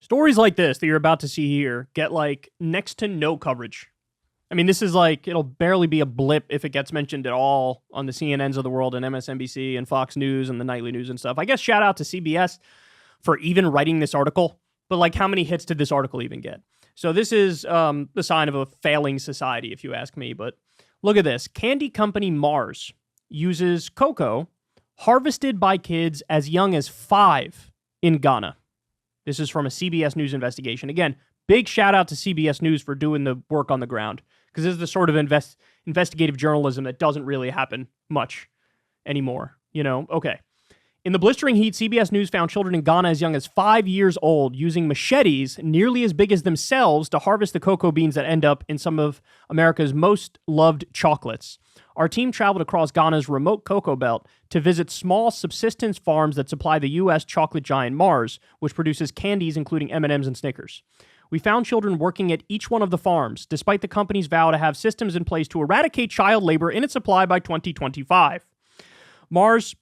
Stories like this that you're about to see here get like next to no coverage. I mean, this is like, it'll barely be a blip if it gets mentioned at all on the CNNs of the world and MSNBC and Fox News and the nightly news and stuff. I guess shout out to CBS for even writing this article, but like how many hits did this article even get? So this is the sign of a failing society, if you ask me, but look at this. Candy company Mars uses cocoa harvested by kids as young as 5 in Ghana. This is from a CBS News investigation. Again, big shout out to CBS News for doing the work on the ground, because this is the sort of investigative journalism that doesn't really happen much anymore, you know? Okay. In the blistering heat, CBS News found children in Ghana as young as 5 years old using machetes nearly as big as themselves to harvest the cocoa beans that end up in some of America's most loved chocolates. Our team traveled across Ghana's remote cocoa belt to visit small subsistence farms that supply the U.S. chocolate giant Mars, which produces candies including M&Ms and Snickers. We found children working at each one of the farms, despite the company's vow to have systems in place to eradicate child labor in its supply by 2025. Mars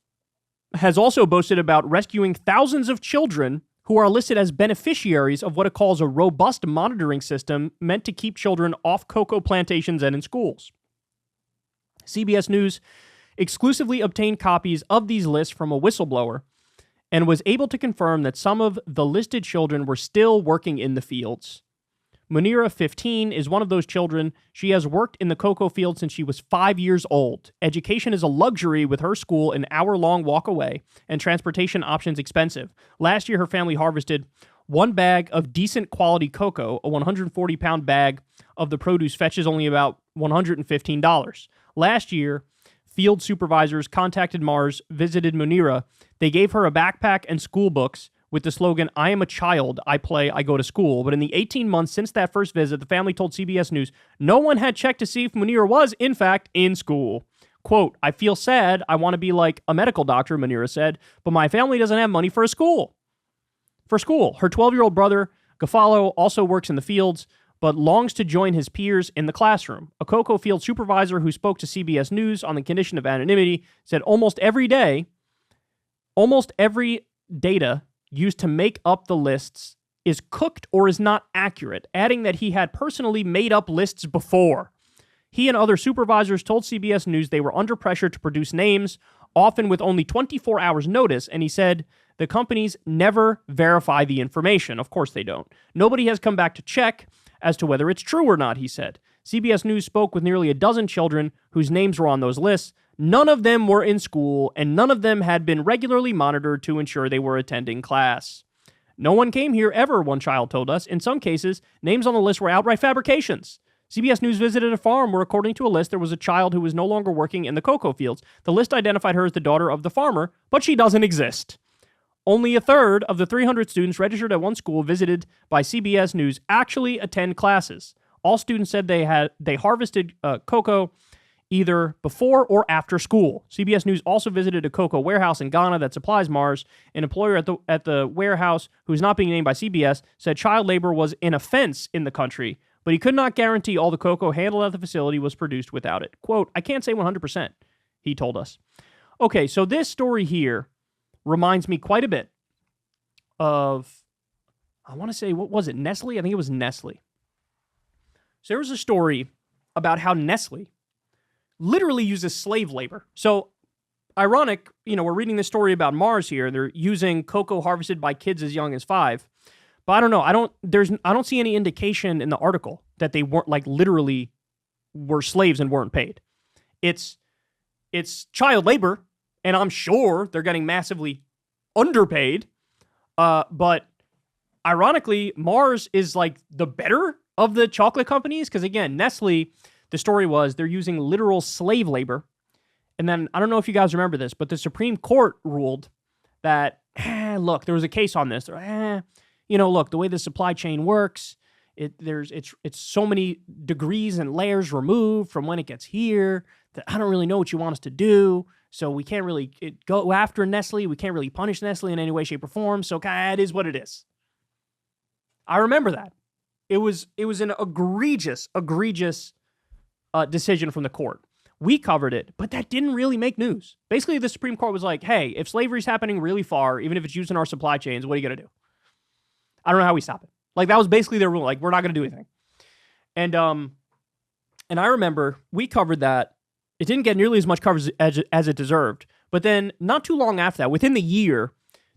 has also boasted about rescuing thousands of children who are listed as beneficiaries of what it calls a robust monitoring system meant to keep children off cocoa plantations and in schools. CBS News exclusively obtained copies of these lists from a whistleblower and was able to confirm that some of the listed children were still working in the fields. Munira, 15, is one of those children. She has worked in the cocoa field since she was 5 years old. Education is a luxury with her school an hour-long walk away and transportation options expensive. Last year, her family harvested 1 bag of decent quality cocoa. A 140-pound bag of the produce fetches only about $115. Last year, field supervisors contacted Mars, visited Munira. They gave her a backpack and school books with the slogan, "I am a child, I play, I go to school." But in the 18 months since that first visit, the family told CBS News no one had checked to see if Munira was, in fact, in school. Quote, "I feel sad. I want to be like a medical doctor," Munira said, "but my family doesn't have money for school. Her 12-year-old brother, Gafalo, also works in the fields, but longs to join his peers in the classroom." A cocoa field supervisor who spoke to CBS News on the condition of anonymity said almost every data used to make up the lists is cooked or is not accurate, adding that he had personally made up lists before. He and other supervisors told CBS News they were under pressure to produce names, often with only 24 hours notice, and he said the companies never verify the information. Of course they don't. Nobody has come back to check as to whether it's true or not, he said. CBS News spoke with nearly a dozen children whose names were on those lists. None of them were in school, and none of them had been regularly monitored to ensure they were attending class. "No one came here ever," one child told us. "In some cases, names on the list were outright fabrications." CBS News visited a farm where, according to a list, there was a child who was no longer working in the cocoa fields. The list identified her as the daughter of the farmer, but she doesn't exist. Only a third of the 300 students registered at one school visited by CBS News actually attend classes. All students said they harvested cocoa either before or after school. CBS News also visited a cocoa warehouse in Ghana that supplies Mars. An employer at the warehouse, who's not being named by CBS, said child labor was an offense in the country, but he could not guarantee all the cocoa handled at the facility was produced without it. Quote, "I can't say 100%, he told us." Okay, so this story here reminds me quite a bit of, I want to say, what was it, Nestle? I think it was Nestle. So there was a story about how Nestle literally uses slave labor. So ironic, we're reading this story about Mars here. They're using cocoa harvested by kids as young as 5. But I don't know. I don't see any indication in the article that they weren't literally were slaves and weren't paid. It's child labor, and I'm sure they're getting massively underpaid. But ironically, Mars is the better of the chocolate companies, because again, Nestle, the story was they're using literal slave labor. And then, I don't know if you guys remember this, but the Supreme Court ruled that, look, there was a case on this. Look, the way the supply chain works, it's so many degrees and layers removed from when it gets here that I don't really know what you want us to do. So we can't really go after Nestle. We can't really punish Nestle in any way, shape, or form. So it is what it is. I remember that. It was an egregious decision from the court. We covered it, but that didn't really make news. Basically, the Supreme Court was like, hey, if slavery's happening really far, even if it's used in our supply chains, what are you going to do? I don't know how we stop it. Like, that was basically their rule. Like, we're not going to do anything. And I remember we covered that. It didn't get nearly as much coverage as it deserved. But then not too long after that, within the year,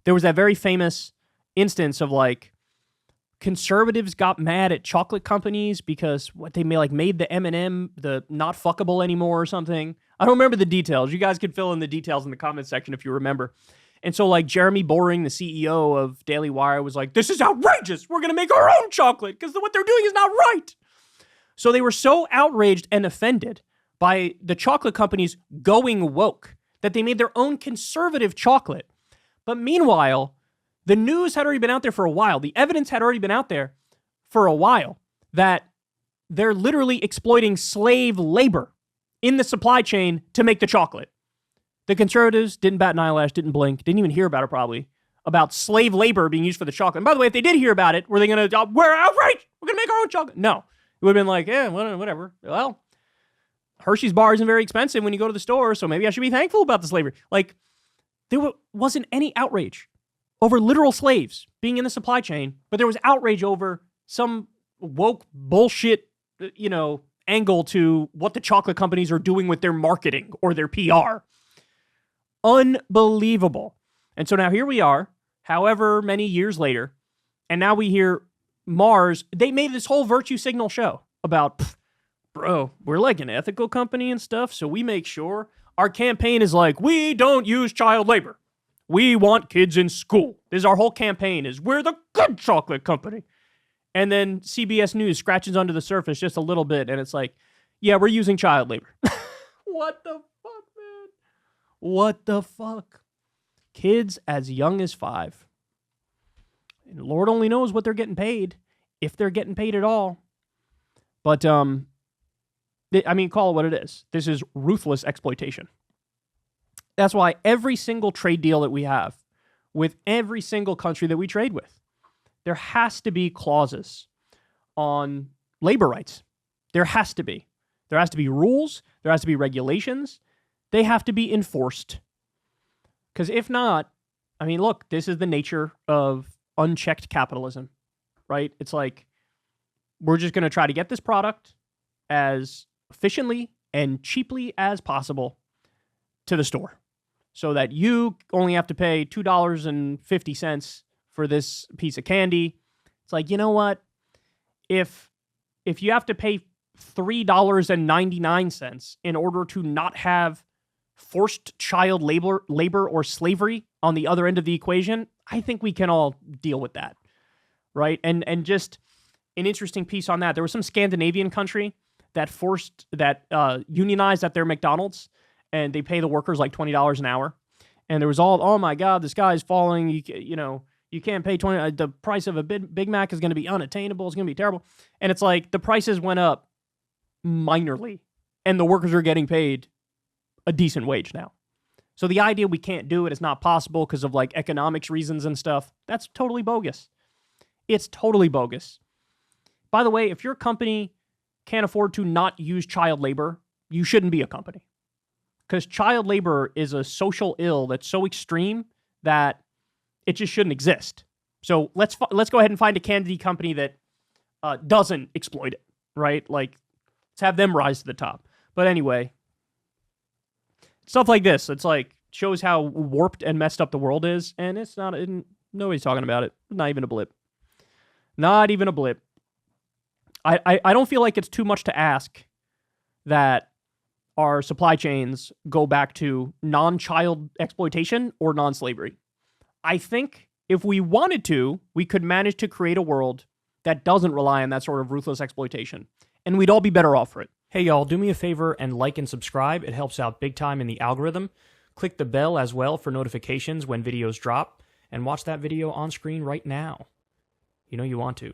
there was that very famous instance of like conservatives got mad at chocolate companies because what they made the M&M the not fuckable anymore or something. I don't remember the details. You guys can fill in the details in the comment section if you remember. And so like Jeremy Boring, the CEO of Daily Wire, was like, this is outrageous. We're going to make our own chocolate because what they're doing is not right. So they were so outraged and offended by the chocolate companies going woke that they made their own conservative chocolate. But meanwhile, the news had already been out there for a while. The evidence had already been out there for a while that they're literally exploiting slave labor in the supply chain to make the chocolate. The conservatives didn't bat an eyelash, didn't blink, didn't even hear about it probably, about slave labor being used for the chocolate. And by the way, if they did hear about it, were they going to, we're outraged, we're going to make our own chocolate? No. It would have been like, yeah, whatever. Well, Hershey's bar isn't very expensive when you go to the store, so maybe I should be thankful about the slavery. Like, there wasn't any outrage over literal slaves being in the supply chain, but there was outrage over some woke bullshit, angle to what the chocolate companies are doing with their marketing or their PR. Unbelievable. And so now here we are, however many years later, and now we hear Mars, they made this whole virtue signal show about, bro, we're like an ethical company and stuff, so we make sure our campaign is like, we don't use child labor. We want kids in school. This is our whole campaign, is we're the good chocolate company. And then CBS News scratches under the surface just a little bit, and it's like, yeah, we're using child labor. What the fuck, man? What the fuck? Kids as young as 5. And Lord only knows what they're getting paid, if they're getting paid at all. But, call it what it is. This is ruthless exploitation. That's why every single trade deal that we have with every single country that we trade with, there has to be clauses on labor rights. There has to be. There has to be rules. There has to be regulations. They have to be enforced. Because if not, look, this is the nature of unchecked capitalism, right? It's like, we're just going to try to get this product as efficiently and cheaply as possible to the store so that you only have to pay $2.50 for this piece of candy. It's like, you know what? If you have to pay $3.99 in order to not have forced child labor or slavery on the other end of the equation, I think we can all deal with that, right? And just an interesting piece on that. There was some Scandinavian country that unionized at their McDonald's, and they pay the workers like $20 an hour. And there was oh my God, the sky is falling. You can't pay $20. The price of a Big Mac is going to be unattainable. It's going to be terrible. And it's like the prices went up minorly, and the workers are getting paid a decent wage now. So the idea we can't do it, it's not possible because of like economics reasons and stuff, that's totally bogus. It's totally bogus. By the way, if your company can't afford to not use child labor, you shouldn't be a company. Because child labor is a social ill that's so extreme that it just shouldn't exist. So let's go ahead and find a candy company that doesn't exploit it, right? Like, let's have them rise to the top. But anyway, stuff like this, it's like, shows how warped and messed up the world is, and it's not, nobody's talking about it. Not even a blip. Not even a blip. I don't feel like it's too much to ask that our supply chains go back to non-child exploitation or non-slavery. I think if we wanted to, we could manage to create a world that doesn't rely on that sort of ruthless exploitation, and we'd all be better off for it. Hey y'all, do me a favor and like and subscribe. It helps out big time in the algorithm. Click the bell as well for notifications when videos drop, and watch that video on screen right now. You know you want to.